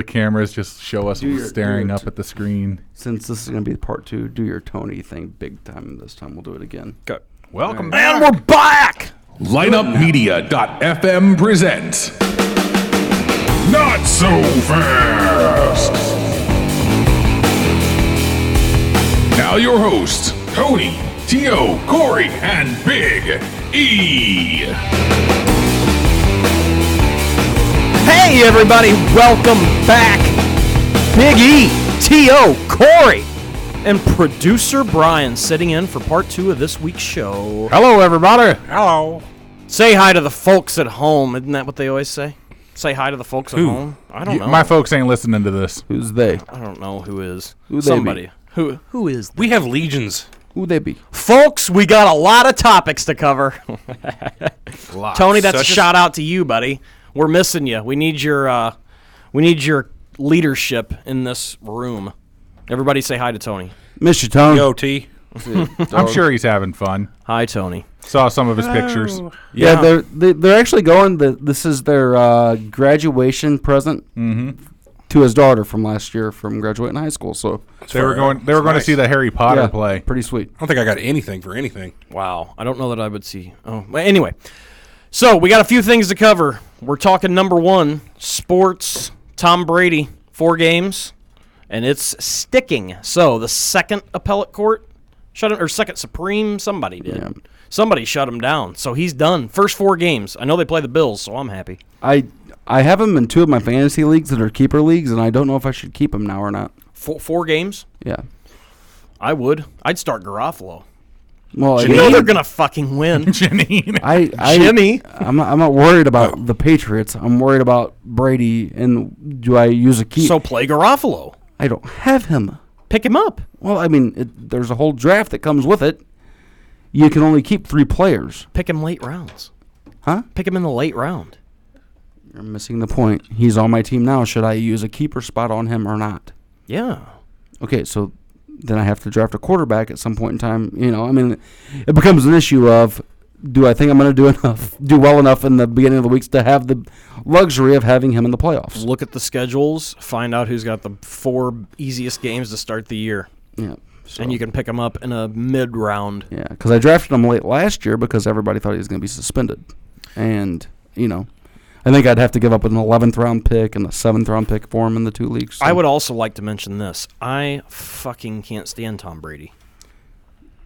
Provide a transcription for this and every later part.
The cameras just show us staring up at the screen. Since this is going to be part 2, do your Tony thing big time this time. We'll do it again. Okay. Welcome back. And we're back! Lineupmedia.fm presents Not So Fast. Now your hosts, Tony, T.O., Corey, and Big E. Hey, everybody, welcome back. Big E, T.O., Corey, and producer Brian sitting in for part 2 of this week's show. Hello, everybody. Hello. Say hi to the folks at home. Isn't that what they always say? Say hi to the folks at home? I don't know. My folks ain't listening to this. Who's they? I don't know who is. Who Somebody. They be? Who is they? We have legions. Who they be? Folks, we got a lot of topics to cover. Tony, that's a shout out to you, buddy. We're missing you. We need your leadership in this room. Everybody say hi to Tony. Miss you, Tony. Yo, T. I'm sure he's having fun. Hi, Tony. Saw some of his pictures. Yeah, they're actually going. This is their graduation present to his daughter from last year from graduating high school. So They were going to see the Harry Potter play. Pretty sweet. I don't think I got anything for anything. Wow. I don't know that I would see. Oh, but anyway. So we got a few things to cover. We're talking number 1, sports. Tom Brady, 4 games, and it's sticking. So the second appellate court shut him, or second Supreme, somebody did. Yeah. Somebody shut him down. So he's done. First 4 games. I know they play the Bills, so I'm happy. I have him in 2 of my fantasy leagues that are keeper leagues, and I don't know if I should keep him now or not. 4 games? Yeah. I would. I'd start Garofalo. Well, You know they're gonna fucking win. Janine. Jimmy. I'm not worried about the Patriots. I'm worried about Brady. And do I use a key? So play Garofalo. I don't have him. Pick him up. Well, I mean, there's a whole draft that comes with it. You can only keep 3 players. Pick him late rounds. Huh? Pick him in the late round. You're missing the point. He's on my team now. Should I use a keeper spot on him or not? Yeah. Okay, so then I have to draft a quarterback at some point in time. You know, I mean, it becomes an issue of, do I think I'm going to do well enough in the beginning of the weeks to have the luxury of having him in the playoffs? Look at the schedules. Find out who's got the 4 easiest games to start the year. Yeah. So, And you can pick him up in a mid-round. yeah, because I drafted him late last year because everybody thought he was going to be suspended. And, you know, I think I'd have to give up an 11th round pick and a 7th round pick for him in the 2 leagues. So. I would also like to mention this. I fucking can't stand Tom Brady.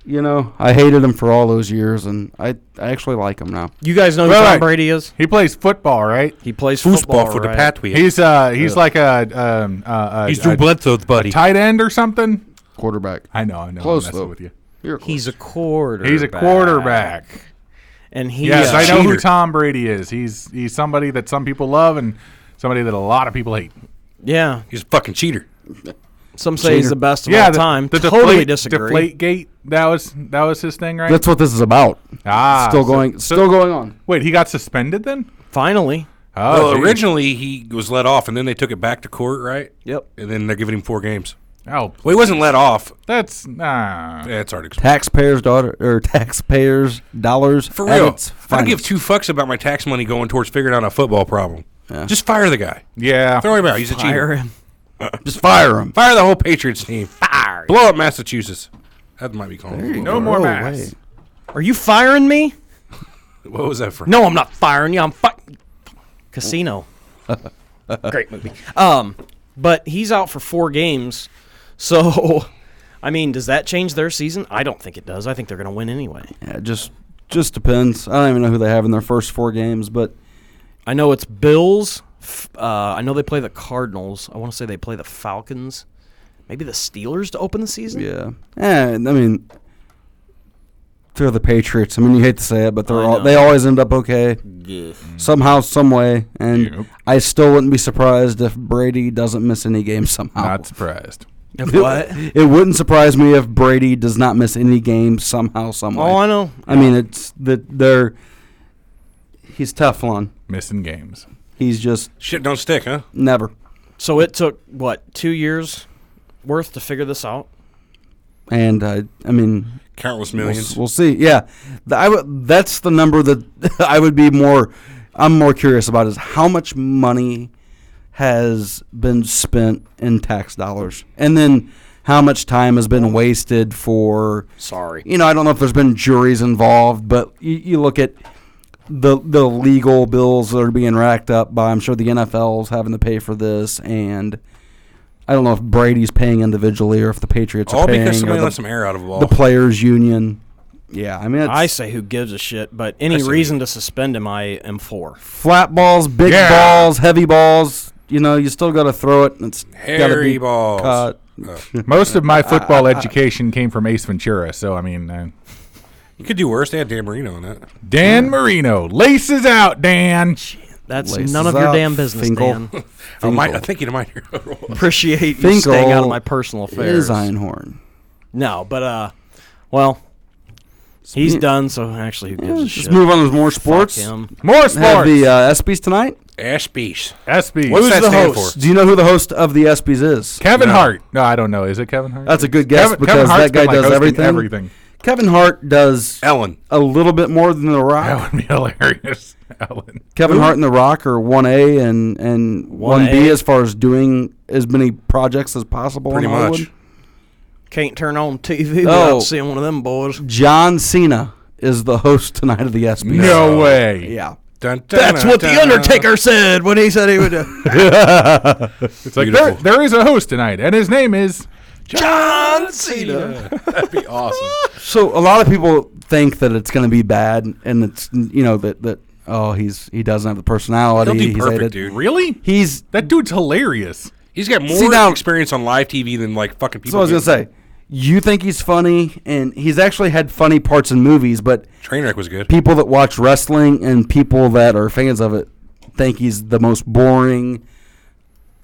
You know, I hated him for all those years, and I actually like him now. You guys know who Right. Tom Brady is? He plays football, right? He plays Foosball football, for the right? Patriots. He's like a He's Drew Bledsoe's buddy. tight end or something. Quarterback. I know. Close, I'm messing though. with you. You're close. He's a quarterback. He's a quarterback. And he Yes, I know who cheater. Tom Brady is. He's somebody that some people love and somebody that a lot of people hate. Yeah. He's a fucking cheater. Some say he's Cheater. the best of all time. The Totally disagree. Deflate gate. That was his thing, right? That's what this is about. Still going on. Wait, he got suspended then? Finally. Oh, Well, geez. originally he was let off, and then they took it back to court, right? Yep. And then they're giving him 4 games. Oh, Well, he wasn't let off. that's Yeah, it's hard to explain. Taxpayers' dollars. For at real. its I don't give finest. 2 fucks about my tax money going towards figuring out a football problem. Yeah. Just fire the guy. yeah. Throw him out. He's a Fire cheater. him. Just fire him. Fire the whole Patriots team. Fire. Blow up Massachusetts. That might be called. No more mass. Are you firing me? What was that for? No, I'm not firing you. I'm Casino. Great movie. But he's out for 4 games. So, I mean, does that change their season? I don't think it does. I think they're going to win anyway. Yeah, just depends. I don't even know who they have in their first 4 games, but I know it's Bills. I know they play the Cardinals. I want to say they play the Falcons. Maybe the Steelers to open the season? yeah. And I mean, they're the Patriots. I mean, you hate to say it, but I know. they always end up okay somehow, some way. And Yep. I still wouldn't be surprised if Brady doesn't miss any games somehow. Not surprised. What? It wouldn't surprise me if Brady does not miss any games somehow, some way. Oh, I know. I mean, it's that he's Teflon. Missing games. He's just Shit don't stick, huh? never. So it took, 2 years worth to figure this out? And I mean, Countless millions. we'll see. Yeah, that's the number that I would be more. I'm more curious about is how much money has been spent in tax dollars, and then how much time has been wasted for. Sorry. I don't know if there's been juries involved, but you look at the legal bills that are being racked up by, I'm sure the NFL's having to pay for this, and I don't know if Brady's paying individually or if the Patriots are All paying. because somebody or let some air out of a ball. the players' union. Yeah, I mean, I say who gives a shit, but any say reason to suspend him, I am for. flat balls, big Yeah. balls, heavy balls. You still got to throw it, and it's got to Hairy be balls. cut. Most of my football education came from Ace Ventura, so I mean, You could do worse. They had Dan Marino on that. Dan Marino, laces out, Dan. That's Laces none of your up, damn business, Finkel. Dan. I think you might. Appreciate you Finkel staying out of my personal affairs. Is Einhorn. No, but well, he's done. So actually, who gives a Let's shit? move on to more Fuck sports. him. More Have sports. the ESPYs tonight. Ashbees. SB. What's that the stand host? for? Do you know who the host of the ESPYs is? Kevin No. Hart. No, I don't know. Is it Kevin Hart? That's a good guess Kevin because Hart's that guy been, like, does hosting everything. Kevin Hart does Ellen. a little bit more than The Rock. That would be hilarious. Alan. Kevin Hart and The Rock are 1A and 1B 1A. as far as doing as many projects as possible Pretty in Hollywood. much. Can't turn on TV Oh. without seeing one of them boys. John Cena is the host tonight of the ESPYs. No way. Yeah. Dun, dun, That's dun, what the dun. Undertaker said when he said he would do. It's like Beautiful. there is a host tonight, and his name is John Cena. That'd be awesome. So a lot of people think that it's going to be bad, and it's that he doesn't have the personality. He'll do He's perfect, hated. dude. really He's that dude's hilarious. He's got more See, now- experience on live TV than like fucking people. so I was get. going to say, you think he's funny, and he's actually had funny parts in movies, but Trainwreck was good. people that watch wrestling and people that are fans of it think he's the most boring,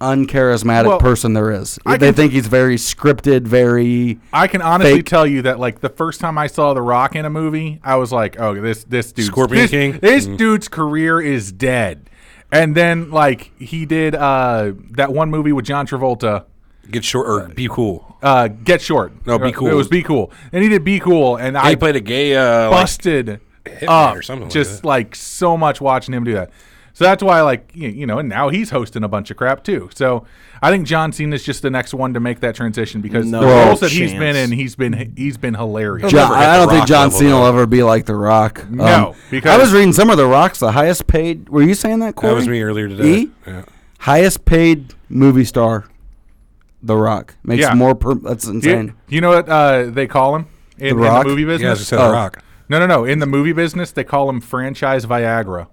uncharismatic Well, person there is. I They can- think he's very scripted, very. I can honestly Fake. tell you that like the first time I saw The Rock in a movie, I was like, oh, this dude, Scorpion King? This dude's career is dead. And then like he did that one movie with John Travolta, Get short or be cool. Get Short. No, Be Cool. It was Be Cool, and he did Be Cool, and He I played a gay like, busted hitman up or something like just that. like so much watching him do that. So that's why, like, and now he's hosting a bunch of crap too. So I think John Cena's just the next one to make that transition because No the roles that he's chance. been in, he's been hilarious. He'll never hit I don't The think Rock John level, Cena will though. ever be like The Rock. No, because- I was reading some of The Rock's the highest paid. Were you saying that, Corey? That was me earlier today. E? Yeah. Highest paid movie star, The Rock makes Yeah. more. That's Do insane. you know what they call him in The the Rock? movie Yeah, as I business? said, Oh. The Rock. No. In the movie business, they call him franchise Viagra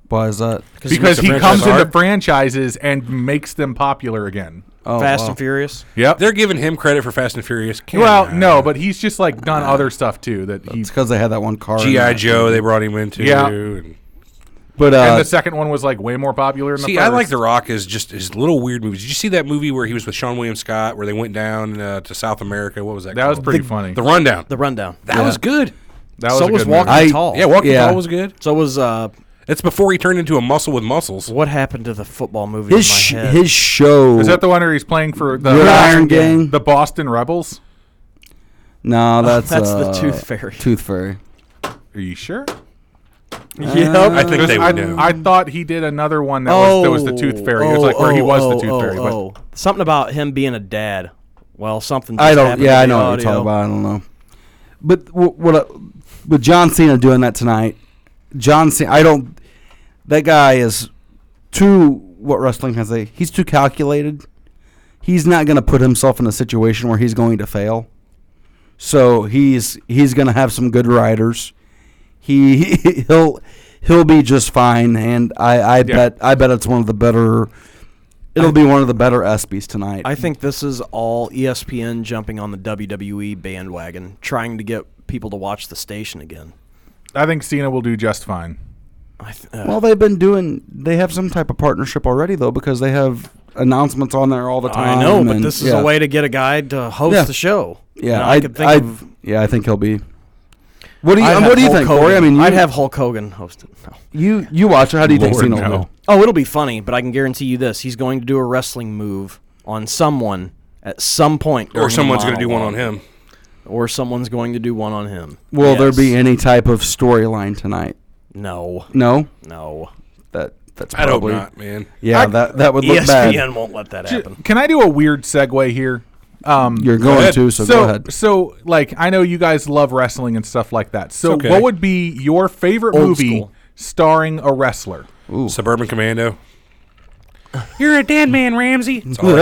Why is that? because the he franchise comes into hard? franchises and makes them popular again. Oh, Fast wow. and Furious. Yep. They're giving him credit for Fast and Furious. Well, no, but he's just like done other stuff too. That he It's because they had that one car. in G.I. that. Joe, they brought him into. Yeah. And But and the second one was like way more popular than the see, first. I like The Rock as just his little weird movies. Did you see that movie where he was with Sean William Scott, where they went down to South America? What was that? That was called? pretty funny. The Rundown. The Rundown. That was good. That was So a was good Walking movie. Tall. Yeah, Walking Yeah. Tall was good. So was It's before he turned into a muscle with muscles. what happened to the football movie his in my head? his show. Is that the one where he's playing for the Good Iron Gang? the Boston Rebels? No, that's the Tooth Fairy. Tooth Fairy. Are you sure? Yep. I think they I, would know. I thought he did another one that was the Tooth Fairy. It was like where he was the Tooth Fairy. But Something about him being a dad. Well, something. Just I don't. happened Yeah, in I the know what you're audio. talking about. I don't know. But with John Cena doing that tonight, John Cena, I don't. That guy is too. What wrestling can say? He's too calculated. He's not going to put himself in a situation where he's going to fail. So he's going to have some good riders. He'll be just fine, and I bet it's one of the better. It'll be one of the better ESPYs tonight. I think this is all ESPN jumping on the WWE bandwagon, trying to get people to watch the station again. I think Cena will do just fine. Well, they have some type of partnership already, though, because they have announcements on there all the time. I know, but and- this is yeah. a way to get a guy to host Yeah. the show. Yeah, And I could think of. I think he'll be. What do you I'd What have do you Hulk think, Hogan. Corey? I mean, I'd have Hulk Hogan host it. No. you watch it. How do you think Lord, Cena will no. do? Oh, it'll be funny, but I can guarantee you this: he's going to do a wrestling move on someone at some point, Or someone's going to do one on him. or someone's going to do one on him. Will there Yes. be any type of storyline tonight? No, No, no. that that's I hope probably not, man. yeah. That would look bad. ESPN won't let that happen. Can I do a weird segue here? You're going ahead. to, so go ahead. So, like, I know you guys love wrestling and stuff like that. So, Okay. what would be your favorite Old movie school. starring a wrestler? Suburban Commando. You're a dead man, Ramsey. That's all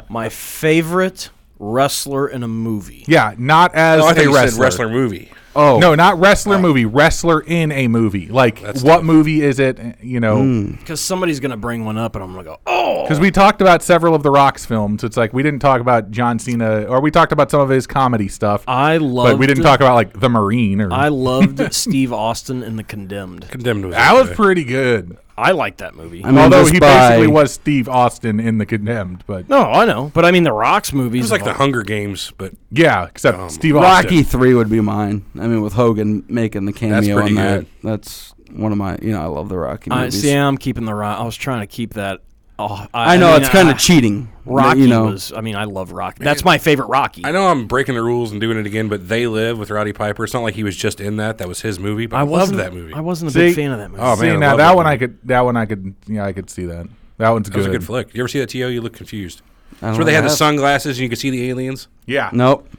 My favorite wrestler in a movie. Yeah, not as I a think you wrestler. said wrestler movie. Oh No, not wrestler movie. Wrestler in a movie. Like, That's what tough. movie is it? You know, Because somebody's going to bring one up, and I'm going to go, oh. because we talked about several of The Rock's films. It's like we didn't talk about John Cena, or we talked about some of his comedy stuff, I loved but we didn't talk about like The Marine. Or I loved Steve Austin in The Condemned. Condemned was that was okay. pretty good. I like that movie. I mean, Although just he by- basically was Steve Austin in The Condemned, but No, I know. But I mean, The Rock's movies. It was like the Hunger Games, but yeah, except Steve Rocky Austin. 3 would be mine. I mean, with Hogan making the cameo pretty on that. good. That's one of my. I love the Rocky movies. See, I'm keeping the Rock. I was trying to keep that. Oh, I know mean, it's kind of cheating. Rocky you know. was. I mean, I love Rocky. That's my favorite Rocky. I know I'm breaking the rules and doing it again, but They Live with Roddy Piper. It's not like he was just in that. That was his movie, but I loved wasn't- that movie. I wasn't a See? big fan of that movie. Oh, See, man, I now love that that one movie. I could, yeah, I could see that. That one's That was good. a good flick. You ever see that, T.O.? You look confused. I It's don't where they had the have- sunglasses and you could see the aliens. Yeah. Nope.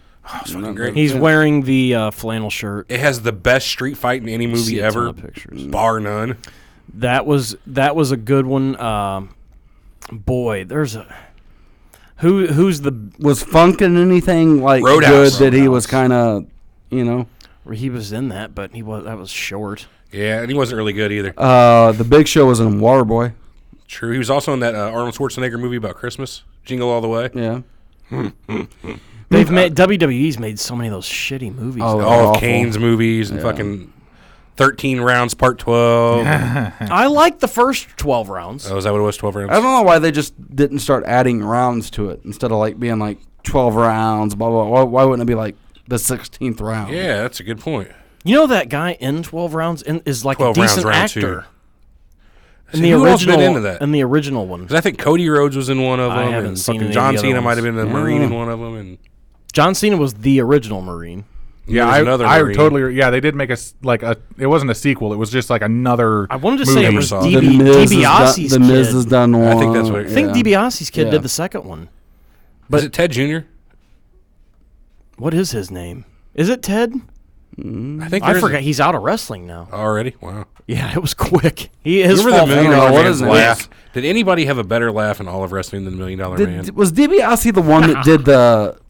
It's fucking great. He's wearing the flannel shirt. It has the best street fight in any See movie a ton ever, of pictures. bar none. That was a good one. Boy, there's a who's the Was Funk in anything like Roadhouse. good that he was Roadhouse. kind of, you know? he was in that, but that was short. Yeah, and he wasn't really good either. The Big Show was in Waterboy. True. He was also in that Arnold Schwarzenegger movie about Christmas, Jingle All the Way. Yeah. They've made WWE's made so many of those shitty movies. Oh, now. All of awful. Kane's movies and fucking 13 rounds, part 12. I like the first 12 rounds. Oh, is that what it was? 12 rounds? I don't know why they just didn't start adding rounds to it instead of like being like 12 rounds, blah, blah, blah. Why wouldn't it be like the 16th round? Yeah, that's a good point. You know that guy in 12 rounds is like a 12 rounds, decent round actor. In See, the who else original, been into that? in the original one, 'Cause I think Cody Rhodes was in one of them. I haven't and seen fucking any of John the other Cena might have ones. been a Marine in one of them. And John Cena was the original Marine. Yeah, there was another I Marine. totally. Yeah, they did make it wasn't a sequel. It was just like another. I wanted to movie. say it Never was saw it. The Miz has DiBiase's done, kid. the Miz has done one. I think that's what it- I think yeah. DiBiase's kid Yeah. did the second one. But is it Ted Jr.? What is his name? Is it Ted? I think I there is forgot. He's out of wrestling now. already. Wow. Yeah, it was quick. His Remember the fault. $1 Million I don't know what Man's his name laugh? is. Did anybody have a better laugh in all of wrestling than the $1 Million Man? Was DiBiase the one that did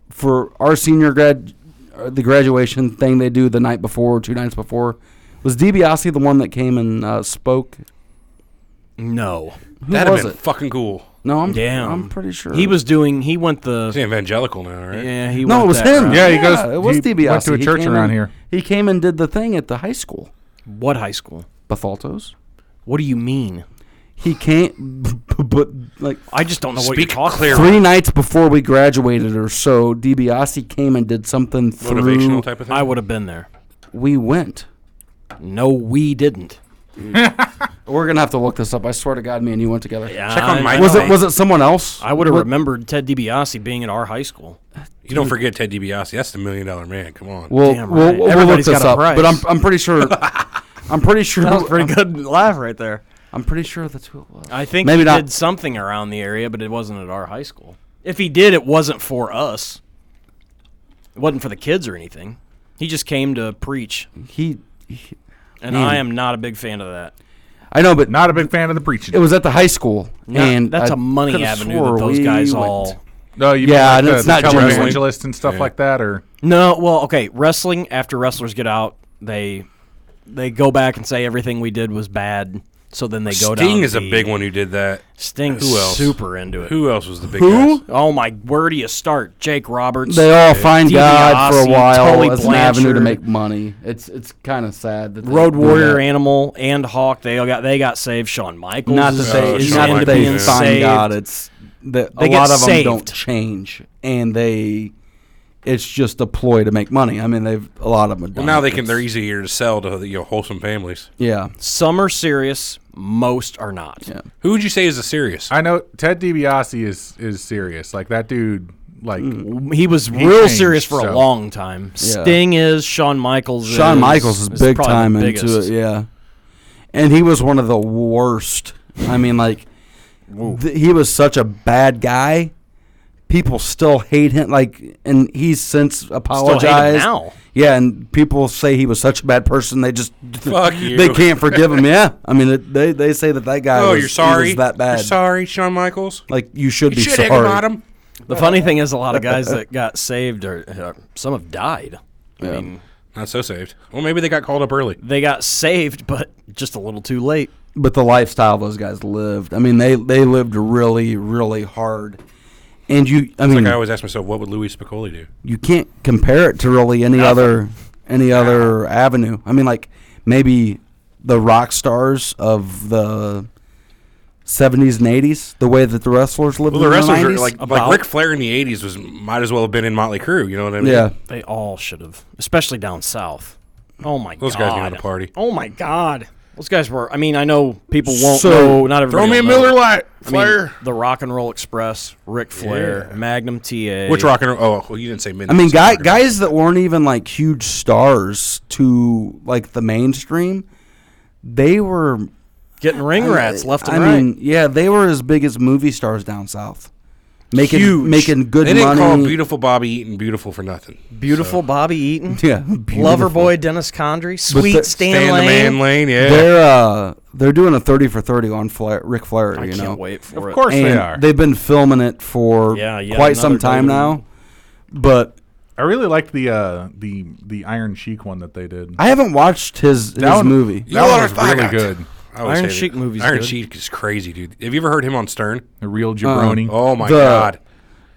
for our senior the graduation thing they do the night before, 2 nights before? Was DiBiase the one that came and spoke? No. Who That'd have was been it? fucking cool. No, Damn. I'm pretty sure. He went the. He's evangelical now, right? Yeah, he No, went it was that him. route. Yeah, he goes. It was he DiBiase. went to a He church came around in- here. He came and did the thing at the high school, What high school? Bethalto's. What do you mean? He came, but like I just don't know what Speak you're talking clearly. 3 nights before we graduated or so, DiBiase came and did something through. Motivational type of thing. I would have been there. We went. No, we didn't. We're gonna have to look this up. I swear to God, me and you went together. Check on my- Was it someone else? I would have What- remembered Ted DiBiase being at our high school. You don't forget Ted DiBiase. That's the $1 Million Man. Come on. We'll, Damn we'll, right. we'll look Everybody's this got a up. price. But I'm pretty sure. I'm pretty sure. That was a pretty good laugh right there. I'm pretty sure that's who it was. I think Maybe he not. did something around the area, but it wasn't at our high school. If he did, it wasn't for us. It wasn't for the kids or anything. He just came to preach, He and Man. I am not a big fan of that. I know, but Not a big fan of the preaching. it was at the high school, and That's I a money coulda avenue swore that those we guys went. all. No, you Yeah, mean and like it's the not television genuine. evangelists and stuff Yeah. like that, or No, well, okay. Wrestling after wrestlers get out, they go back and say everything we did was bad. So then they go down. Sting is a the- big one who did that. Sting's Who else? super into it. Who else was the big Who? guys? Oh my! Where do you start? Jake Roberts. They all find God for a DiBiase, while Tully as an avenue to Blanchard. make money. It's kind of sad that they Road do Warrior, that. Animal, and Hawk. They got saved. Shawn Michaels. Not that is- they, is not Shawn that into they being find saved. God. It's that They a get lot of them saved. don't change, and it's just a ploy to make money. I mean, a lot of them. Have Well, done now it. they can. It's- They're easier to sell to wholesome families. Yeah, Some are serious. Most are not. yeah. Who would you say is a serious? I know Ted DiBiase is serious. Like that dude. Like He was He real changed, serious for a so. long time. Yeah. Sting is. Shawn Michaels Shawn Michaels is big probably the time into biggest. it. Yeah, and he was one of the worst. I mean, like, he was such a bad guy. People still hate him. Like, and he's since apologized. Still hate him now. Yeah, and people say he was such a bad person. They just Fuck you. They can't forgive him. Yeah, I mean, they say that guy. Oh, was, you're sorry. He was that bad. You're sorry, Shawn Michaels. Like, you should You be should sorry. have got him. The funny thing is, a lot of guys that got saved, or some have died. I mean, Not so saved. Well, maybe they got called up early. they got saved, but just a little too late. But the lifestyle those guys lived. I mean, they lived really, really hard. And I mean, Like I always ask myself, what would Louis Spicoli do? you can't compare it to really any other avenue. I mean, like, maybe the rock stars of the 70s and 80s, the way that the wrestlers lived. Well, the in wrestlers the are 90s. like Ric Flair in the '80s might as well have been in Motley Crue. You know what I mean? Yeah. They all should have, especially down south. Oh my god, Those guys knew how to party. Oh my god, those guys were. I mean, I know people won't So, know. Not everybody. Throw me a will know. Miller Lite, I mean, Flair. the Rock and Roll Express, Ric Flair, Magnum TA. Which rock and roll? Oh, well, you didn't say mid. I mean, guys that weren't even like huge stars to like the mainstream, they were Getting ring rats left and I right. mean, yeah, they were as big as movie stars down south, making Huge. good They didn't money. call Beautiful Bobby Eaton beautiful for nothing. Beautiful Bobby Eaton. Yeah, Lover beautiful. boy Dennis Condrey. Sweet Stan Stan the Lane. Man Lane, yeah. They're doing a 30 for 30 on Ric Flair. I you can't know, wait for it. Of course and they are. they've been filming it for Yeah, quite some another time Golden- now. But I really liked the Iron Sheik one that they did. I haven't watched his one- movie. You That know one what was I really got? good. I always Iron say Sheik that. movie's Iron good. Sheik is crazy, dude. Have you ever heard him on Stern? The real jabroni. Oh my The- god,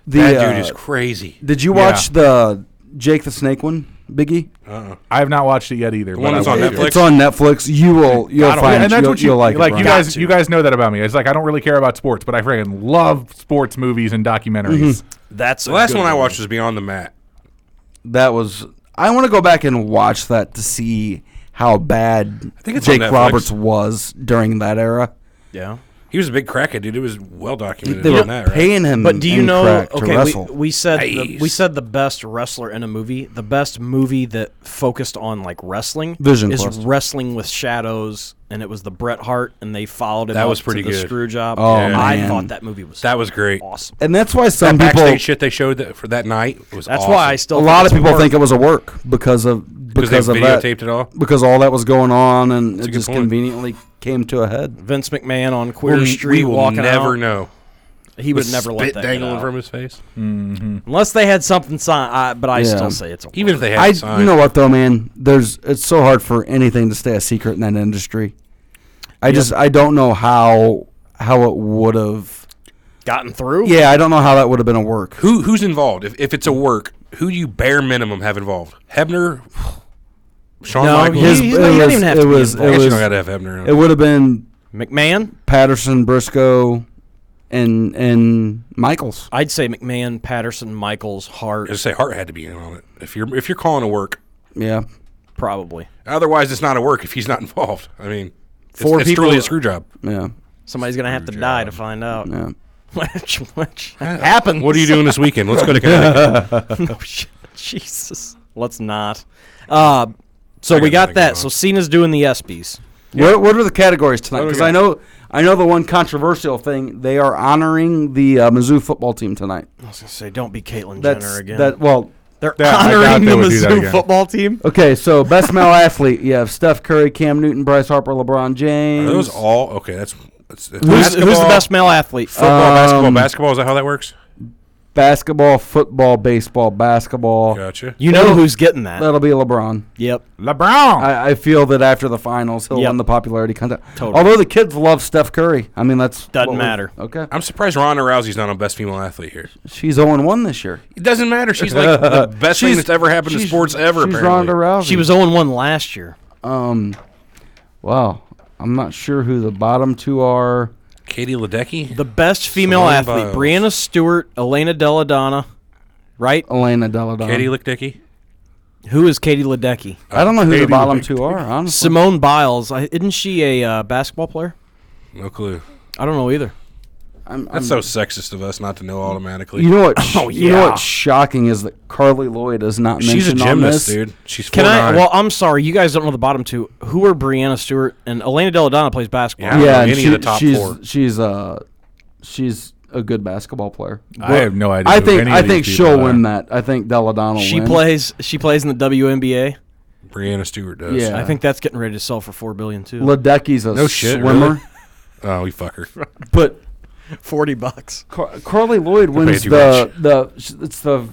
The, that dude is crazy. Did you watch the Jake the Snake one, Biggie? I have not watched it yet either. The one but that's I on will. Netflix? It's on Netflix. You'll Yeah, find and that's you'll, what you'll like it. you Brian. guys. You guys know that about me. It's like I don't really care about sports, but I freaking love sports movies and documentaries. That's The last one I watched was Beyond the Mat. That was. I want to go back and watch that to see how bad think it's on Jake Netflix. Roberts was during that era. Yeah. He was a big crackhead, dude. It was well documented They were on that, right? paying him. But do you in know? crack to Okay, wrestle. we said Nice. we said the best wrestler in a movie, the best movie that focused on like wrestling, Vision is Quest. Wrestling with Shadows, and it was the Bret Hart, and they followed him. That up was pretty to the good. Screw job. Oh, I man. thought that movie was That was great. awesome. And that's why some That people. backstage shit they showed for that night was That's awesome. why I still A lot of think people it's think it was a work because because they of that. videotaped it all. Because all that was going on, and a it good just point. conveniently came to a head. Vince McMahon on Queer We Street will walking never out. know. He would With never let spit that get dangling out. from his face. Unless they had something signed. But I Yeah. still say it's a Even if they had I, it signed. you know what though, man? It's so hard for anything to stay a secret in that industry. I don't know how it would have. gotten through. Yeah, I don't know how that would have been a work. Who's involved? If it's a work, who do you bare minimum have involved? Hebner, Shawn No, Michaels. he doesn't even have to be I guess you involved. don't got to have Hebner. It would have been McMahon. Patterson, Briscoe, and Michaels. I'd say McMahon, Patterson, Michaels, Hart, I just say Hart had to be in on it. If you're calling a work, Yeah, probably. otherwise it's not a work if he's not involved. I mean, Four it's people- truly a screw job. yeah, Somebody's gonna have to die to find out. yeah. which happens. What are you doing this weekend? Let's go to Connecticut. No shit. Jesus. Let's not. So I we got got nothing that. going So on. Cena's doing the ESPYs. What are the categories tonight? What do we Because I know the one controversial thing. They are honoring the Mizzou football team tonight. I was gonna say, don't be Caitlyn That's Jenner again. They're Yeah, I doubt honoring they the would do that Mizzou again. football team. okay. So best male athlete, you have Steph Curry, Cam Newton, Bryce Harper, LeBron James. Are those all okay? That's Who's the best male athlete? Football, basketball. Is that how that works? basketball, football, baseball, basketball. Gotcha. You know who's getting that? That'll be LeBron. Yep. LeBron. I feel that after the finals, he'll Yep. win the popularity contest. Totally. Although the kids love Steph Curry. I mean, that's Doesn't what we- matter. Okay. I'm surprised Ronda Rousey's not on best female athlete here. She's 0-1 this year. It doesn't matter. She's like the best thing that's ever happened to sports ever. She's apparently. Ronda Rousey. She was 0-1 last year. Wow. I'm not sure who the bottom two are. Katie Ledecky. The best female Simone athlete: Biles. Brianna Stewart, Elena Deladonna. Right? Elena Deladonna. Katie Ledecky. Who is Katie Ledecky? I don't know who the Katie bottom Ledecky. two are, honestly. Simone Biles. Isn't she a basketball player? No clue. I don't know either. That's so sexist of us not to know automatically. You know what? Oh, You know yeah. what's shocking is that Carly Lloyd is not She's a mentioned on gymnast, this. dude. She's 4'9". Can I? Well, I'm sorry, you guys don't know the bottom two. Who are Brianna Stewart and Elena Deladonna plays basketball? I don't know Yeah, and any of the top four. she's a good basketball player. I have no idea. I who think any I of these think people she'll are. win that. I think Deladonna will She win. plays in the WNBA. Brianna Stewart does. Yeah. I think that's getting ready to sell for $4 billion too. Ledecky's a No shit, swimmer, really? Oh, we fuck her. but $40. Carly Lloyd wins too much.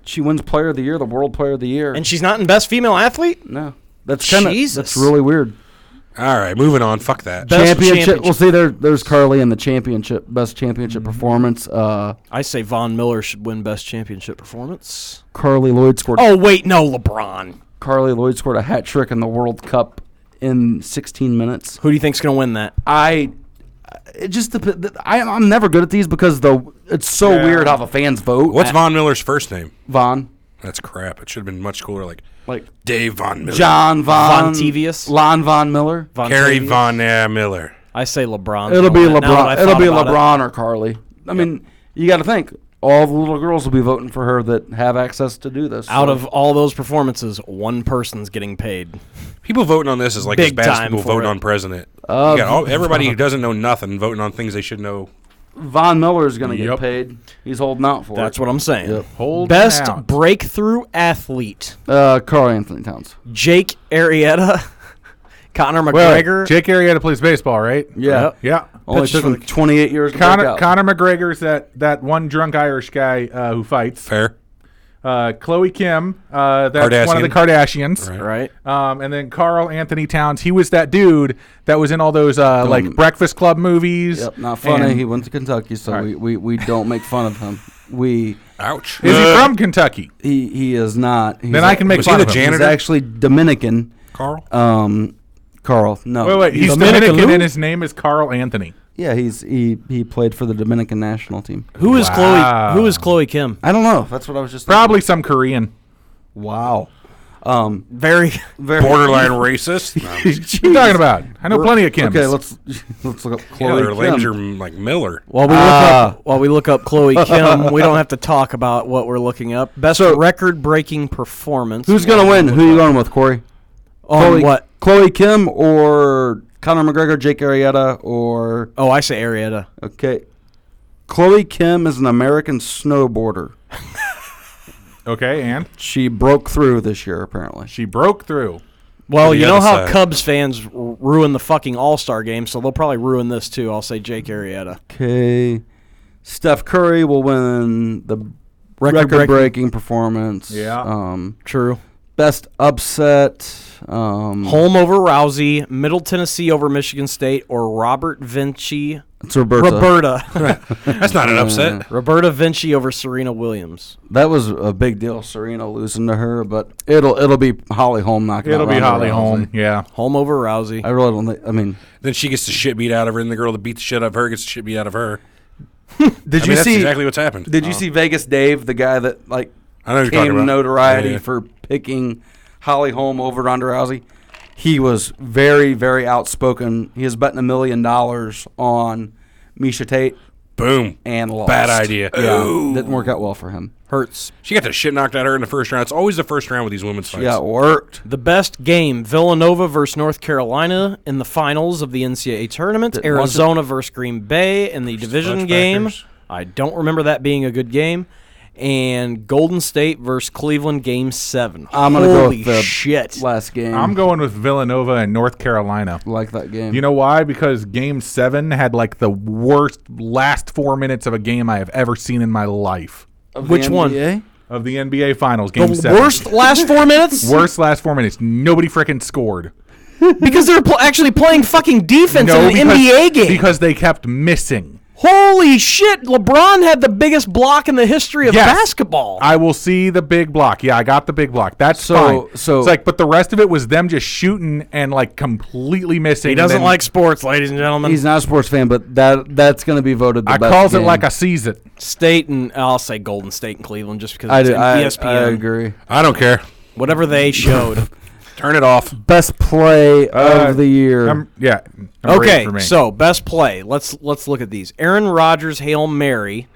she wins Player of the Year, the World Player of the Year. And she's not in best female athlete? no, that's kind of Jesus. that's really weird. All right, moving on. Fuck that. Best Championship. Well, see, there's Carly in the championship, best championship performance. I say Von Miller should win best championship performance. Carly Lloyd scored. Oh, wait, no, LeBron. Carly Lloyd scored a hat trick in the World Cup in 16 minutes. Who do you think's going to win that? It just I'm never good at these because it's so weird how the fans vote. What's Von Miller's first name? Von? That's crap. It should have been much cooler, like Like Dave Von Miller. John Von Vontavious? Lon Von Miller. Carrie Vontavious? Von Miller. I say LeBron. It'll be Now that I LeBron. It'll thought be about it. LeBron or Carly. I mean, you got to think all the little girls will be voting for her that have access to do this. Out so. of all those performances, one person's getting paid. People voting on this is like as Big bad as time people for voting it. on president. You got everybody who doesn't know nothing voting on things they should know. Von Miller is going to get Yep. paid. He's holding out for That's it. what I'm saying. Yep. Hold Best out. breakthrough athlete: Carl Anthony Towns. Jake Arrieta, Conor Wait, McGregor. Jake Arrieta plays baseball, right? Yeah. Yep. Yeah. Only Pitches took for him the- 28 years to break out. Conor McGregor's that one drunk Irish guy who fights. Fair. Chloe Kim, that's one of the Kardashians. Right. Right. And then Carl Anthony Towns, he was that dude that was in all those like Breakfast Club movies. Yep, not funny. And- He went to Kentucky, so Right. we don't make fun of him. Ouch. Is he from Kentucky? He is not. He's Then I can make Was he fun the of him. janitor? He's actually Dominican. Carl? Carl, no. Wait, he's Dominican Dominican Lou? and his name is Carl Anthony. Yeah, he played for the Dominican national team. Who is Wow. Chloe? Who is Chloe Kim? I don't know. That's what I was just Probably some Korean. thinking. Wow. Very. Very Borderline racist? No. What are you talking about? I know plenty of Kims. Okay, let's look up Yeah, Chloe their names are Kim. like Miller. While we look up Chloe Kim, we don't have to talk about what we're looking up. Best So- record-breaking performance. Who's gonna win? Who are you going with, Corey? On what? Chloe Kim or Conor McGregor, Jake Arrieta, or Oh, I say Arrieta. okay. Chloe Kim is an American snowboarder. Okay, and She broke through this year, apparently. she broke through. Well, the you know other how side. Cubs fans ruin the fucking All-Star game, so they'll probably ruin this too. I'll say Jake Arrieta. Okay. Steph Curry will win the Record-breaking. record-breaking performance. Yeah. True. Best upset. Home over Rousey, Middle Tennessee over Michigan State, or Robert Vinci. It's Roberta. That's not an upset. Roberta Vinci over Serena Williams. That was a big deal, Serena losing to her, but it'll be Holly Holm knocking It'll out be Ronda Holly Rousey. Holm. Yeah. Home over Rousey. I really don't think. I mean, Then she gets the shit beat out of her, and the girl that beat the shit out of her gets the shit beat out of her. did I mean, you that's see? exactly what's happened. Did you see Vegas Dave, the guy that like I know what you're talking came about. notoriety Yeah. for picking Holly Holm over Ronda Rousey? He was very, very outspoken. He was betting $1 million on Misha Tate Boom. and lost. Bad idea. Yeah, didn't work out well for him. Hurts. She got the shit knocked out of her in the first round. It's always the first round with these women's fights. Yeah, it worked. The best game, Villanova versus North Carolina in the finals of the NCAA tournament. Didn't watch Arizona versus Green Bay in the division Fudge game. Packers. I don't remember that being a good game. And Golden State versus Cleveland game 7. I'm gonna go Holy with the shit. Last game. I'm going with Villanova and North Carolina. like that game. You know why? Because Game 7 had like the worst last 4 minutes of a game I have ever seen in my life. Of the Which one? NBA? Of the NBA Finals, The Game 7. worst last 4 minutes? Worst last 4 minutes. Nobody freaking scored. Because they were actually playing fucking defense in the NBA game. Because they kept missing. Holy shit, LeBron had the biggest block in the history of Yes. basketball. I will see the big block. Yeah, I got the big block. That's So- fine. so- it's like, but the rest of it was them just shooting and like completely missing. He and doesn't then like sports, ladies and gentlemen. He's not a sports fan, but that's going to be voted the I best calls it game. like I sees it. State and I'll say Golden State and Cleveland just because I it's do. in I ESPN. agree. I don't care. Whatever they showed. Turn it off. Best play of the year. Number Okay, 8 for me. so best play. Let's look at these. Aaron Rodgers Hail Mary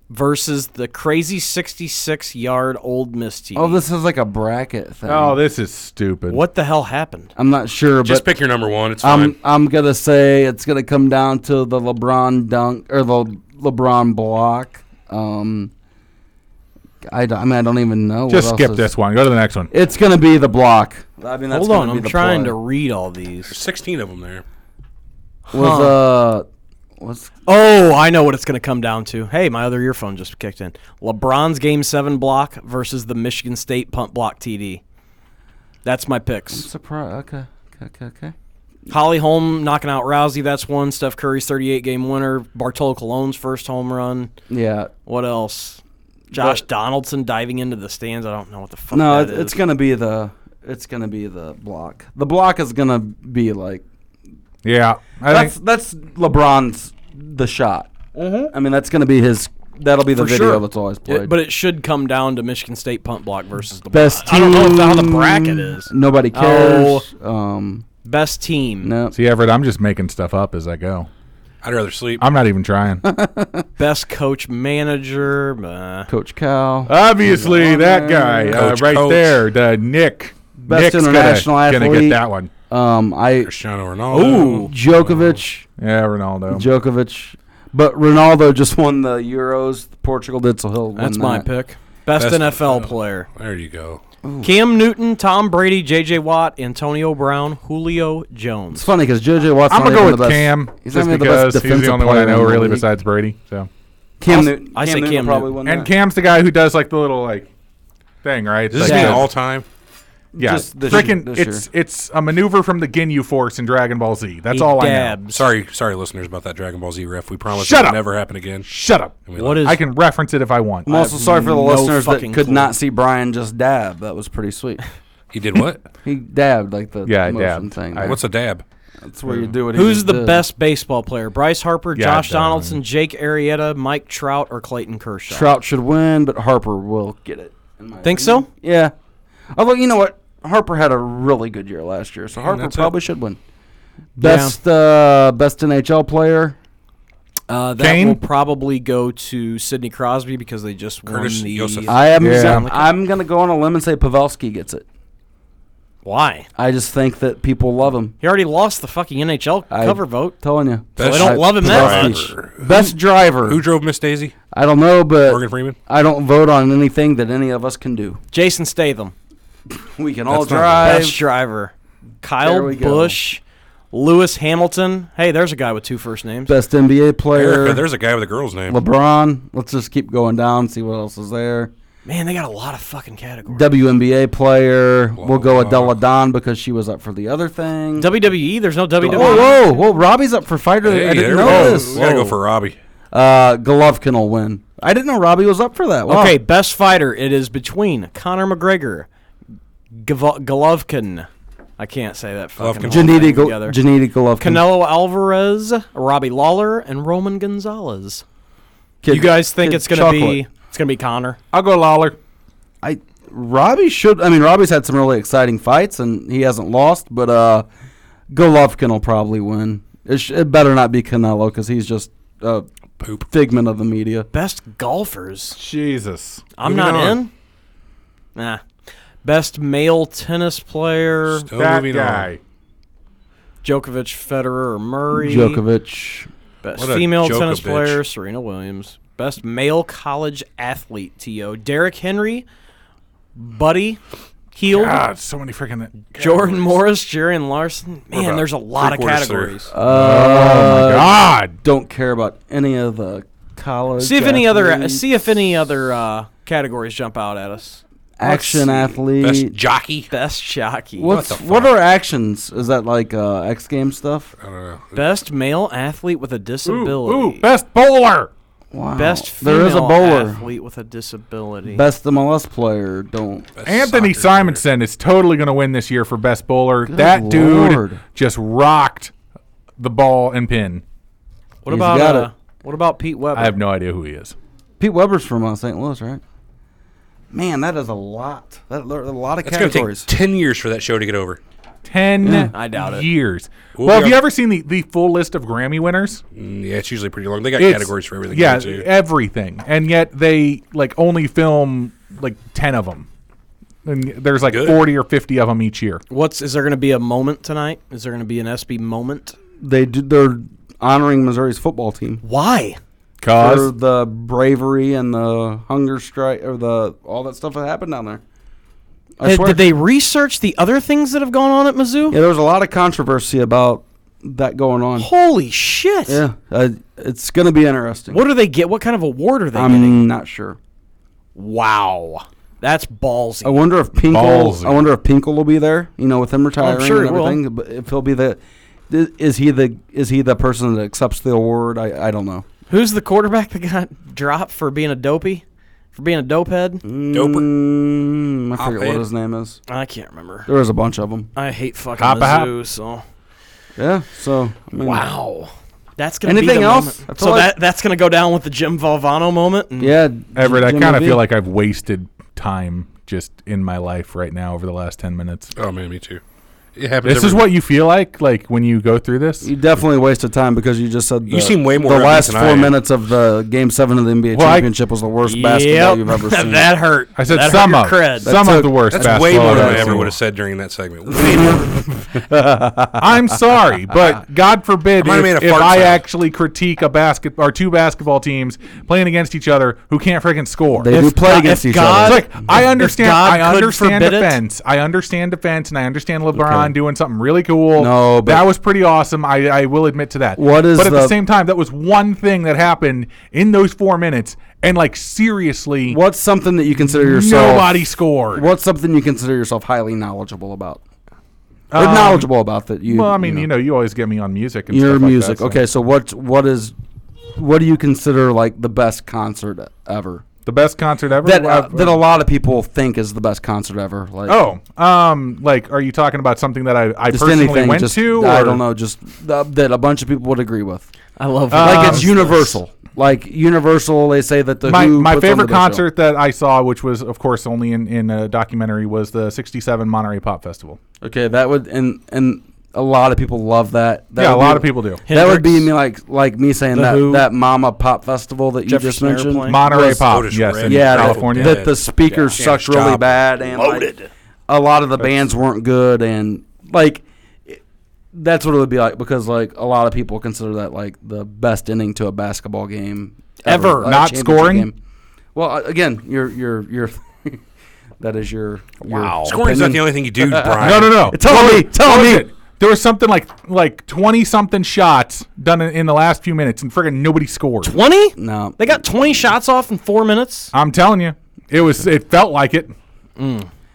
versus the crazy 66-yard Old Miss team. Oh, this is like a bracket thing. Oh, this is stupid. What the hell happened? I'm not sure, Just but pick your number one. It's fine. I'm gonna say it's gonna come down to the LeBron dunk or the LeBron block. I don't even know. Just what else skip is- this one. Go to the next one. It's gonna be the block. I mean, that's Hold on, gonna be I'm the trying play. to read all these. There's 16 of them there. Was Oh, I know what it's going to come down to. Hey, my other earphone just kicked in. LeBron's Game 7 block versus the Michigan State punt block TD. That's my picks. surprise? Okay. Holly Holm knocking out Rousey. That's one. Steph Curry's 38-game winner. Bartolo Colon's first home run. Yeah. What else? Josh Donaldson diving into the stands. I don't know what the fuck No, that is. it's gonna be the block. The block is gonna be like Yeah, I think that's LeBron's the shot. I mean, that's gonna be his. That'll be the For video sure. that's always played. But it should come down to Michigan State punt block versus the Best block. I don't know team, how the bracket is. Nobody cares. Best team. No. see, Everett. I'm just making stuff up as I go. I'd rather sleep. I'm not even trying. Best coach manager. Coach Cal. Obviously, that guy Coach, right coach. there, the Nick. Best Nick's international gonna athlete. get that one. Cristiano Ronaldo. Djokovic. Yeah, Ronaldo. Djokovic. But Ronaldo just won the Euros. Portugal did, so he'll win That's my that. pick. Best NFL player. There you go. Cam Newton, Tom Brady, J.J. Watt, Antonio Brown, Julio It's Jones. funny because JJ Watt's I'm not gonna go even with the best. Cam He's just not even the best because he's the defensive only one I player know in the really league. besides Brady. So Cam I'll- Newton. I say Cam Newton Cam will probably Newton. win and that. Cam's the guy who does like the little like thing, right? This It's is like an the- all time. yeah, just this freaking. year- It's it's a maneuver from the Ginyu Force in Dragon Ball Z. That's He all I know. dabs. Sorry, listeners, about that Dragon Ball Z ref. We promise Shut it'll up. never happen again. Shut up. And we What love is I can reference it if I want. I'm also sorry for the no listeners that fucking could clue. not see Brian just dab. That was pretty sweet. it. He did what? He dabbed like the Yeah, I motion dabbed. thing. What's a dab? That's where you do it. He Who's just the did. best baseball player? Bryce Harper, Yeah, Josh definitely. Donaldson, Jake Arrieta, Mike Trout, or Clayton Kershaw? Trout should win, but Harper will get it. in my Think opinion. so? Yeah. Although you know what, Harper had a really good year last year, so Harper that's probably should win. Best best NHL player. That Kane? will probably go to Sidney Crosby because they just Curtis won the. Joseph. I'm gonna go on a limb and say Pavelski gets it. Why? I just think that people love him. He already lost the fucking NHL cover vote. Telling you. So they don't love him that much. Best driver. Who drove Miss Daisy? I don't know, but Morgan Freeman. I don't vote on anything that any of us can do. Jason Statham, We can all That's not drive. best driver. There Kyle we go. Busch, Lewis Hamilton. Hey, there's a guy with two first names. Best NBA player. Erica, there's a guy with a girl's name. LeBron. Let's just keep going down, see what else is there. Man, they got a lot of fucking categories. WNBA player. We'll go blah. Adela Don because she was up for the other thing. WWE, there's no WWE. Whoa. Robbie's up for fighter. Hey, I didn't there we know go. this. We gotta go for Robbie. Golovkin will win. I didn't know Robbie was up for that. Wow. Okay, best fighter. It is between Conor McGregor, Golovkin. I can't say that fucking Golovkin. whole thing Janiti together. Golovkin. Canelo Alvarez, Robbie Lawler, and Roman Gonzalez. Kid- You guys think Kid it's gonna Chocolate. be Conor? I'll go Lawler. Robbie should. I mean, Robbie's had some really exciting fights and he hasn't lost. But Golovkin will probably win. It better not be Canelo because he's just a Poop. figment of the media. Best golfers. Jesus. I'm Moving not on. in. Nah. Best male tennis player. Still That moving guy. Djokovic, Federer, or Murray. Djokovic. Best What a female tennis Djokovic. player, Serena Williams. Best male college athlete, T.O. Derrick Henry, Buddy Hield, God, so many freaking. Jordan Morris, Jarian Larson. Man, about there's a lot of three-quarters categories. Oh my God. Don't care about any of the college. See if any athletes. other categories jump out at us. Action athlete. Best jockey. Best jockey. What the What fuck? are actions? Is that like X Games stuff? I don't know. Best male athlete with a disability. Best bowler. Wow. Best female there is a bowler. athlete with a disability. Best MLS player. Don't. Best Anthony soccer player. Simonson is totally going to win this year for best bowler. Good that Lord. dude just rocked the ball and pin. What He's got about it. what about Pete Weber? I have no idea who he is. Pete Weber's from St. Louis, right? Man, that is a lot. There are a lot of It's going to take categories. 10 years for that show to get over. 10 I doubt it. years. We'll Well, be have you on- ever seen the full list of Grammy winners? Yeah, it's usually pretty long. They got It's- categories for everything. Yeah, too. everything. And yet they like only film like 10 of them. And there's like Good. 40 or 50 of them each year. Is there going to be a moment tonight? Is there going to be an SB moment? They're honoring Missouri's football team Why? for Cause the bravery and the hunger strike or all that stuff that happened down there. I swear. Did they research the other things that have gone on at Mizzou? Yeah, there was a lot of controversy about that going on. Holy shit! Yeah, it's going to be interesting. What do they get? What kind of award are they getting? I'm not sure. Wow, that's ballsy. I wonder if Pinkle. Ballsy. I wonder if Pinkle will be there. You know, with him retiring sure and he will. everything. But if he'll be is he the person that accepts the award? I don't know. Who's the quarterback that got dropped for being a dopey? For being a dopehead? I forget what Op-ed. his name is. I can't remember. There was a bunch of them. I hate fucking Hop a hop. Mizzou, so... Yeah. So I mean, Wow. That's going to be Anything the else? moment. I feel So like- that's going to go down with the Jim Valvano moment? And Yeah. Everett, I Jimmy kind of V. feel like I've wasted time just in my life right now over the last 10 minutes. Oh, man, me too. It happens. This is what you feel like when you go through this? You definitely wasted time because you just said You seem way more The upbeat last than I 4 am. minutes of the Game 7 of the NBA Well, championship was the worst basketball you've ever seen. that hurt. I said that some hurt of your cred. some of the worst That's basketball way more than I've I ever ever seen. would have said during that segment. Way more. I'm sorry, but God forbid I might have made if a fart I sound. actually critique two basketball teams playing against each other who can't freaking score. They do play against each God- other. It's like I understand. God I could understand forbid it. defense. I understand defense, and I understand LeBron doing something really cool. No, but- that was pretty awesome. I will admit to that. What is but at the the- same time, that was one thing that happened in those 4 minutes, and like seriously, What's something that you consider yourself? nobody scored. What's something you consider yourself highly knowledgeable about? Or knowledgeable about that you? Well, I mean, you always get me on music. And your stuff like music. that, so. Okay, so what do you consider like the best concert ever? The best concert ever. That a lot of people think is the best concert ever. Like like, are you talking about something that I just personally anything. went Just to? I or- don't know. Just that a bunch of people would agree with. I love Like it's Universal. Like Universal, they say that the Who My puts on favorite the best show. concert that I saw, which was of course only in a documentary, was the '67 Monterey Pop Festival. Okay, that would and a lot of people love that. Yeah, a lot of people do. That would be me like me saying The Who. that Mama Pop Festival that you Jefferson just mentioned. Airplane. Monterey was- Pop, Otis yes, Redding. in Yeah, California. that the speakers Yeah. sucked Janis really Joplin. bad and like, a lot of the bands weren't good and like that's what it would be like because like a lot of people consider that like the best ending to a basketball game Ever. a Not championship scoring? game. Well, again, you're that is your Wow. Scoring's not the only thing you do, Brian. No. Tell me. What was it? There was something like 20 something shots done in the last few minutes, and friggin' nobody scored. 20? No. They got 20 shots off in 4 minutes? I'm telling you, it felt like it.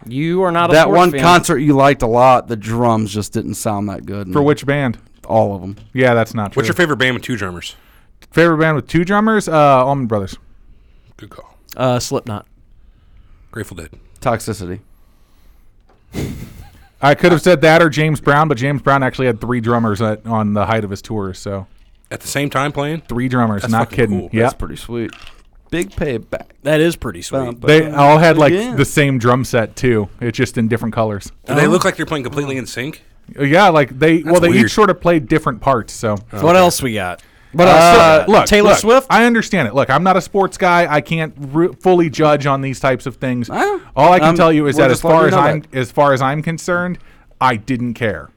You are not a That sports one fan. concert you liked a lot, the drums just didn't sound that good. For which band? all of them. Yeah, that's not true. What's your favorite band with two drummers? favorite band with two drummers? Allman Brothers. Good call. Slipknot. Grateful Dead. Toxicity. I could have said that or James Brown, but James Brown actually had three drummers on the height of his tours. So At the same time playing? three drummers, That's not fucking kidding. cool. Yeah, That's pretty sweet. Big payback. That is pretty sweet. they all had like Again. the same drum set too. It's just in different colors. Do they look like they're playing completely in sync? Yeah, like they weird. each sort of played different parts. So What else we got? look, Taylor Swift? I understand it. Look, I'm not a sports guy. I can't fully judge on these types of things. Ah, All I can tell you is we're that as just letting far you as know as far as I'm concerned, I didn't care.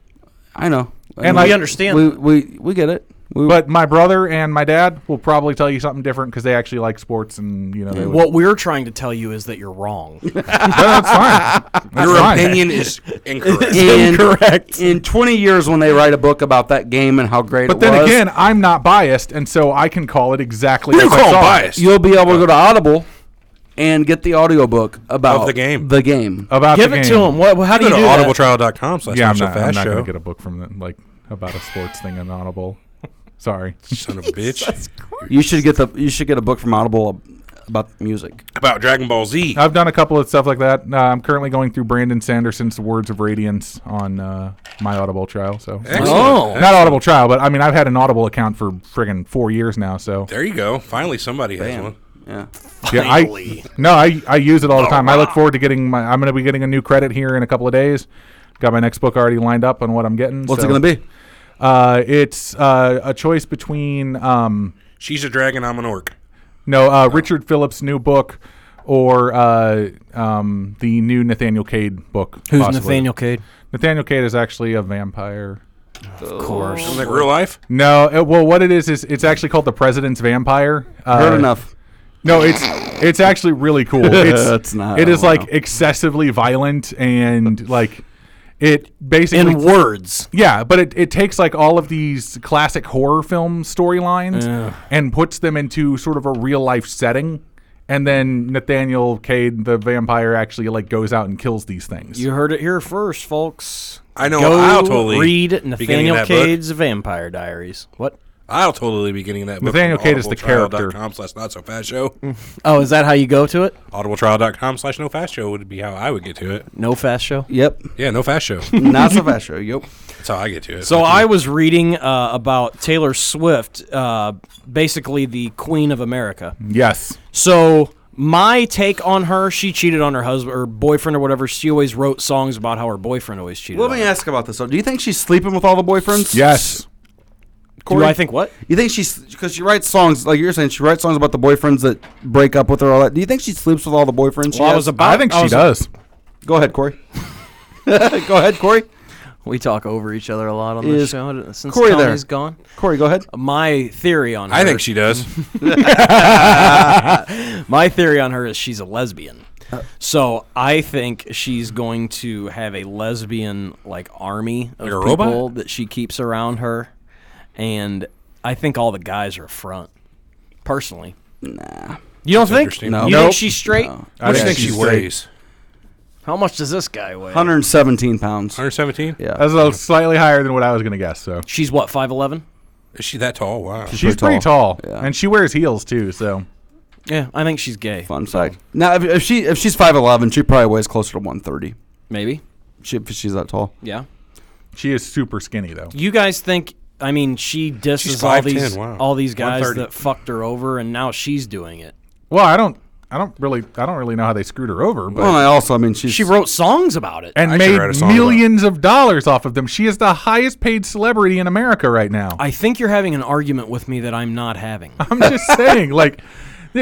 I know. And We like, understand. We get it. but my brother and my dad will probably tell you something different because they actually like sports, and you know, they would, What we're trying to tell you is that you're wrong. that's fine. That's Your fine. opinion is incorrect. Incorrect. In 20 years, when they write a book about that game and how great But it then was, again, I'm not biased, and so I can call it exactly You as I call saw it. biased. you'll be able to go to Audible and get the audiobook about Of the game. The game. About Give the it game. to him. How do Go you to do that? audibletrial.com/watch Yeah, the I'm fast not show. gonna get a book from them like about a sports thing in Audible. Sorry. Son of a bitch. You should get a book from Audible about music. About Dragon Ball Z. I've done a couple of stuff like that. I'm currently going through Brandon Sanderson's The Words of Radiance on my Audible trial. So Excellent. Oh. not Audible trial, but I mean I've had an Audible account for friggin' 4 years now. So There you go. Finally, somebody has Bam. one. Yeah. Finally. I use it all the time. I look forward to I'm going to be getting a new credit here in a couple of days. Got my next book already lined up on what I'm getting. What's it going to be? It's a choice between She's a dragon, I'm an orc. Richard Phillips' new book or the new Nathaniel Cade book. Who's possibly. Nathaniel Cade? Nathaniel Cade is actually a vampire. Of course. Like real life? No, what it is it's actually called The President's Vampire. Heard enough. No, it's actually really cool. It's not. It is I like don't know. excessively violent and like it basically In words. Yeah, but it takes like all of these classic horror film storylines and puts them into sort of a real life setting. And then Nathaniel Cade, the vampire, actually like goes out and kills these things. You heard it here first, folks. I know. Go I'll totally read be getting Nathaniel that book. Cade's Vampire Diaries. What? I'll totally be getting that book. Nathaniel from Cade is the character. audibletrial.com/notsofastshow. Oh, is that how you go to it? audibletrial.com/nofastshow would be how I would get to it. No Fast Show? Yep. Yeah, no fast show. Not so fast show. Yep. That's how I get to it. So I was reading about Taylor Swift, basically the Queen of America. Yes. So my take on her, she cheated on her husband or boyfriend or whatever. She always wrote songs about how her boyfriend always cheated Let on me her. ask about this. though. Do you think she's sleeping with all the boyfriends? Yes. Do I think what? You think because she writes songs like you're saying, she writes songs about the boyfriends that break up with her. All that. Do you think she sleeps with all the boyfriends? She Well, I has? was about- I think I she was- does. Go ahead, Corey. Go ahead, Corey. We talk over each other a lot on this Is show since Corey there? Tony's gone. Corey, go ahead. My theory on her. I think she does. My theory on her is she's a lesbian. So I think she's going to have a lesbian like army of Like a people robot? that she keeps around her, and I think all the guys are a front. Personally, Nah. you don't think? interesting. No. You Nope. think she's straight? No. What do you Yeah, think she she's straight. weighs? How much does this guy weigh? 117 pounds. 117? Yeah. That's a slightly higher than what I was going to guess. So She's what, 5'11"? Is she that tall? Wow. she's pretty tall, Yeah. and she wears heels too. So Yeah, I think she's gay. Fun fact. Now, if she's 5'11", she probably weighs closer to 130. Maybe. If she's that tall. Yeah. she is super skinny though. You guys think? I mean, she disses She's all 5'10", these wow. all these guys 130. that fucked her over, and now she's doing it. Well, I don't really know how they screwed her over, but Well, and she's She wrote songs about it. and I should made write a song about it. millions of dollars off of them. She is the highest paid celebrity in America right now. I think you're having an argument with me that I'm not having. I'm just saying, like,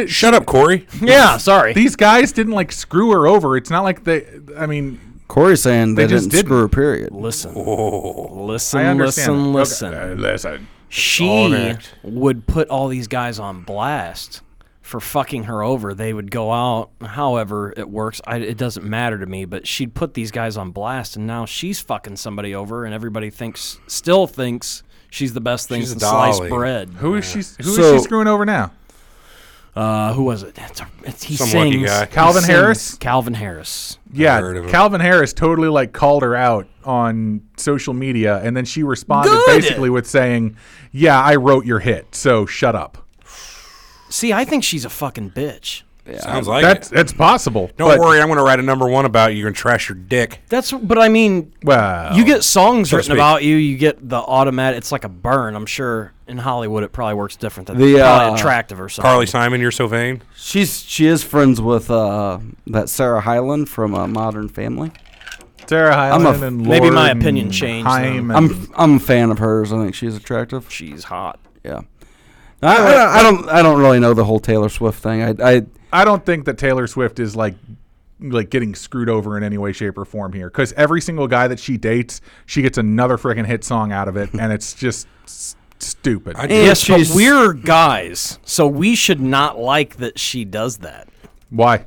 Shut up, Corey. Yeah, sorry. these guys didn't like screw her over. It's not like they. I mean, Corey's saying they just didn't screw her. Period. Listen, Oh. listen, I understand. listen. Okay, listen. listen. She next. would put all these guys on blast for fucking her over. They would go out, however it works. It doesn't matter to me, but she'd put these guys on blast, and now she's fucking somebody over, and everybody still thinks she's the best thing She's a since sliced dolly. bread. Who is she? Who is So- she screwing over now? Who was it? He Some sings. lucky guy. Calvin He sings. Harris? Calvin Harris. heard of Yeah, him. Calvin Harris totally like called her out on social media, and then she responded Good. basically with saying, "Yeah, I wrote your hit, so shut up." See, I think she's a fucking bitch. Sounds like That's it. it's possible. Don't but- worry, I'm going to write a #1 about you and trash your dick. But I mean, Well, you get songs so to written speak. about you. You get the automatic. It's like a burn. I'm sure in Hollywood it probably works different. Than The, probably attractive or something. Carly Simon, you're so vain. She is friends with that Sarah Hyland from Modern Family. Sarah Hyland I'm a- and maybe my Lord opinion and changed, Haim though. and- I'm a fan of hers. I think she's attractive. She's hot. Yeah. I don't really know the whole Taylor Swift thing. I don't think that Taylor Swift is like getting screwed over in any way, shape, or form here. Because every single guy that she dates, she gets another freaking hit song out of it, and it's just stupid. I- Yes, but she's- we're guys, so we should not like that she does that Why?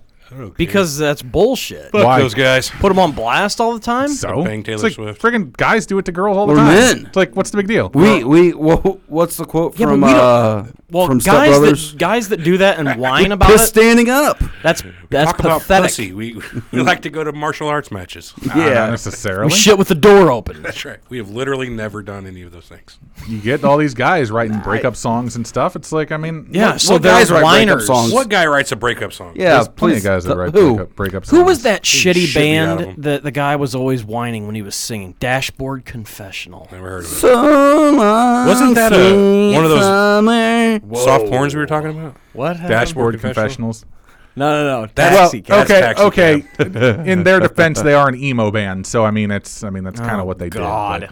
because that's bullshit. Fuck Why? those guys. Put them on blast all the time. So bang Taylor it's like Swift. freaking guys do it to girls all the We're time. men. It's like, what's the big deal? What's the quote Yeah, but from we don't- Well, from Step guys Brothers? that do that and whine about Piss it, standing up. that's Talk about pathetic. pussy. We like to go to martial arts matches. Not Yeah. necessarily. We shit with the door open. That's right. We have literally never done any of those things. You get all these guys writing breakup songs and stuff. It's like, I mean, Yeah, so what they're guys write breakup whiners. songs? What guy writes a breakup song? Yeah, there's plenty of please, guys that write who? breakup songs. Who was that shitty shit me out of band them. that the guy was always whining when he was singing? Dashboard Confessional. Never heard of it. Wasn't that one of those soft porns we were talking about? What happened? Dashboard Confessional? Confessionals? No. That's- Taxi Cab. Okay, Taxi okay. In their defense, they are an emo band, so I mean, that's kind of what they God. did.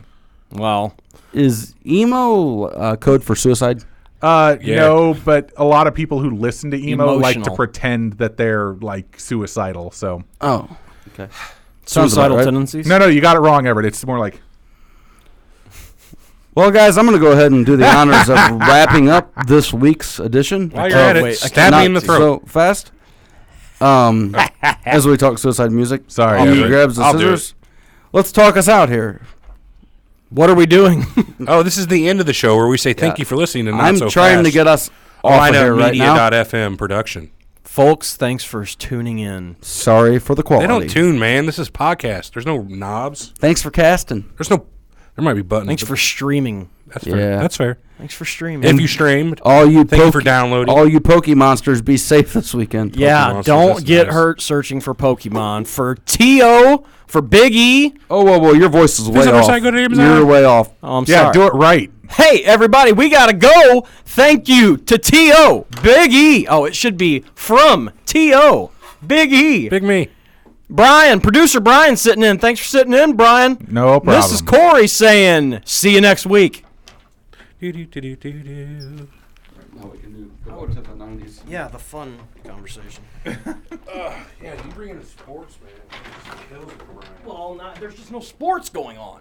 Well, Is emo code for suicide? Yeah. No, but a lot of people who listen to emo like to Emotional. pretend that they're like suicidal. So Oh, okay. Sounds suicidal about right. tendencies. no, you got it wrong, Everett. It's more like Well, guys, I'm going to go ahead and do the honors of wrapping up this week's edition. While you're at it, wait, I stab me in the Not throat. So fast. As we talk suicide music. Sorry, He Everett. grabs the I'll do scissors. Let's talk us out here. What are we doing? Oh, this is the end of the show where we say thank Yeah. you for listening to Not I'm So trying to Fast. get us off of here right now. Lineup.fm production. Folks, thanks for tuning in. Sorry for the They quality. don't tune, man. This is podcast. There's no knobs. Thanks for casting. There's no. There might be buttons. Thanks for streaming. That's fair. Yeah. That's fair. Thanks for streaming. If you streamed, All you thank you for downloading. all you Pokemonsters, be safe this weekend. yeah, Monsters, don't that's get nice. hurt searching for Pokemon. For T.O., for Big E. Oh, whoa, your voice is way Visit our off. site, go to Amazon. You're way off. Oh, I'm yeah, sorry. do it right. Hey, everybody, we got to go. Thank you to T.O., Big E. Oh, it should be from T.O., Big E. Big me. Brian, producer Brian sitting in. Thanks for sitting in, Brian. No problem. This is Corey saying, see you next week. Do-do-do-do-do-do. Yeah, the fun conversation. Yeah, you bring in sports, man. Well, there's just no sports going on.